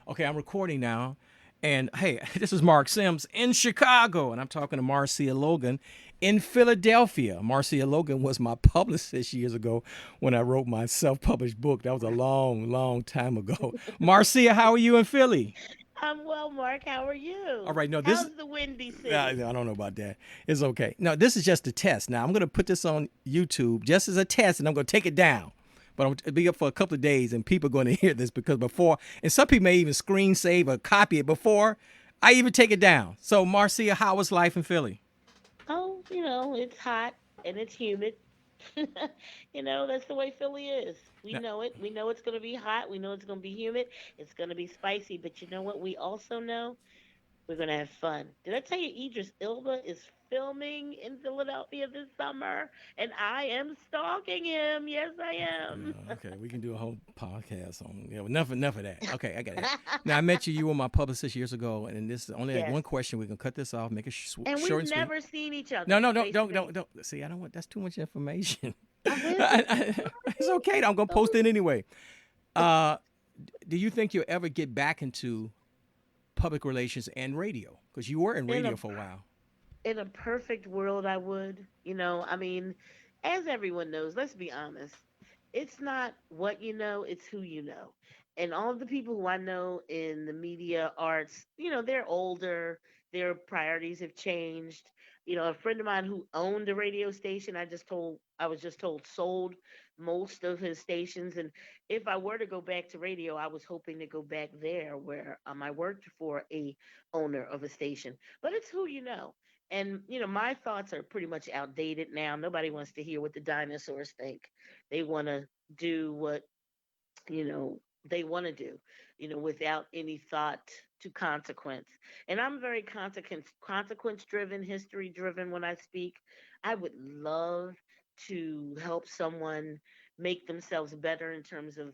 Okay, I'm recording now. And hey, this is Mark Sims in Chicago, and I'm talking to Marcia Logan in Philadelphia. Marcia Logan was my publicist years ago when I wrote my self published book. That was a long, long time ago. Marcia, how are you in Philly? I'm well, Mark. How are All you? right, no, this How's the Windy I City? don't know about that. It's okay. No, this is just a test. Now I'm going to put this on YouTube just as a test, and I'm going to take it down. But I'm going to be up for a couple of days, and people are going to hear this because before, and some people may even screen save or copy it before I even take it down. So, Marcia, how was life in Philly? Oh, it's hot and it's humid. That's the way Philly is. We Now, know it. We know it's going to be hot. We know it's going to be humid. It's going to be spicy. But you know what? We also know we're going to have fun. Did I tell you Idris Ilba is filming in Philadelphia this summer? And I am stalking him. Yes, I am. okay, we can do a whole podcast on enough of that. Okay, I got it. Now I met you. You were my publicist years ago, and this is only like Yes. one question. We can cut this off, make it And short we've and sweet. never seen each No, other no, don't, face to don't, face. don't, don't. See, I don't want. That's too much information. Oh, is it? It's okay. I'm gonna post it anyway. Uh, do you think you'll ever get back into public relations and radio? Because you were in In a radio for a while. in a perfect world, I would. I mean, as everyone knows, let's be honest. It's not what you know, it's who you know. And all of the people who I know in the media arts, they're older, their priorities have changed. A friend of mine who owned a radio station, I was just told sold most of his stations. And if I were to go back to radio, I was hoping to go back there where I worked for a owner of a station. But it's who you know. And my thoughts are pretty much outdated now. Nobody wants to hear what the dinosaurs think. They want to do what you know they want to do, without any thought to consequence. And I'm very consequence driven, history driven when I speak. I would love to help someone make themselves better in terms of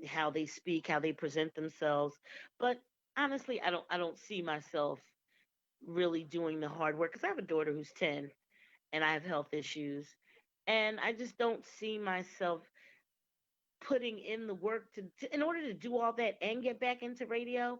how they speak, how they present themselves. But honestly, I don't see myself really doing the hard work because I have a daughter who's 10 and I have health issues. And I just don't see myself putting in the work in order to do all that and get back into radio.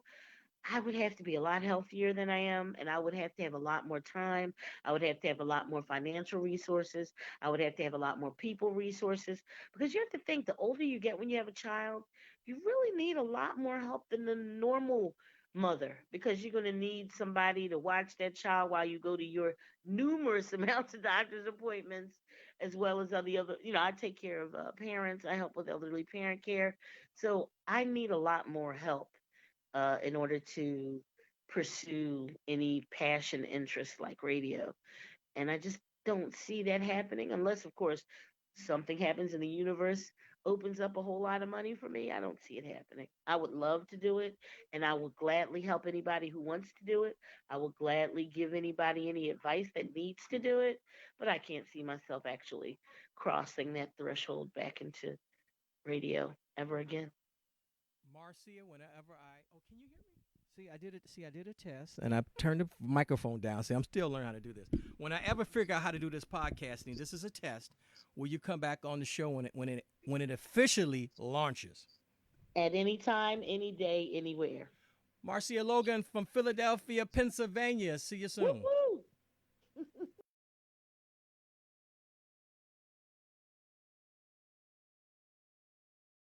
I would have to be a lot healthier than I am, and I would have to have a lot more time. I would have to have a lot more financial resources. I would have to have a lot more people resources because you have to think the older you get when you have a child, you really need a lot more help than the normal mother because you're going to need somebody to watch that child while you go to your numerous amounts of doctor's appointments as well as other I take care of parents. I help with elderly parent care, so I need a lot more help in order to pursue any passion interest like radio. And I just don't see that happening unless, of course, something happens in the universe, opens up a whole lot of money for me. I don't see it happening. I would love to do it, and I would gladly help anybody who wants to do it. I would gladly give anybody any advice that needs to do it, but I can't see myself actually crossing that threshold back into radio ever again. Marcia, whenever oh, can you hear me? See, I did it. See, I did a test, and I turned the microphone down. See, I'm still learning how to do this. When I ever figure out how to do this podcasting, this is a test. Will you come back on the show when it officially launches? At any time, any day, anywhere. Marcia Logan from Philadelphia, Pennsylvania. See you soon. Woo-hoo!